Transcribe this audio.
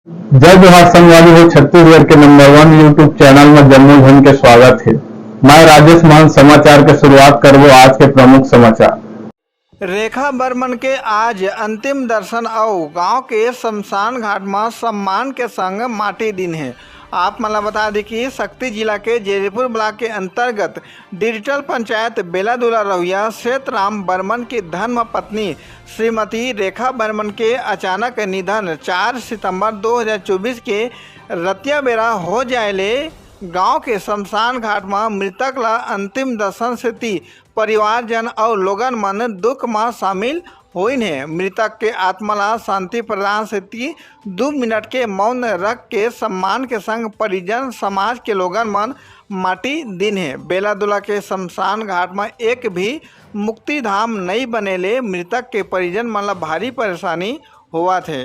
जय जोहार संगवारी हो। छत्तीसगढ़ के नंबर 1 यूट्यूब चैनल में जम्मू झन के स्वागत है। मैं राजेश मान समाचार के शुरुआत करबो आज के प्रमुख समाचार। रेखा बर्मन के आज अंतिम दर्शन और गांव के शमशान घाट में सम्मान के संग माटी दिन है। आप मला बता दें कि शक्ति जिला के जयपुर ब्लॉक के अंतर्गत डिजिटल पंचायत बेलादुला रहुआ श्वेतराम बर्मन की धर्म पत्नी श्रीमती रेखा बर्मन के अचानक निधन 4 सितंबर 2024 के रतिया बेरा हो जाएले गांव के शमशान घाट में मृतक ला अंतिम दर्शन से परिवारजन और लोगन मन दुख में शामिल होइन है। मृतक के आत्मा ला शांति प्रदान से 2 मिनट के मौन रख के सम्मान के संग परिजन समाज के लोगन मन माटी दिन है। बेलादुला के शमशान घाट में एक भी मुक्ति धाम नहीं बनेले मृतक के परिजन मन ला भारी परेशानी हुआ थे।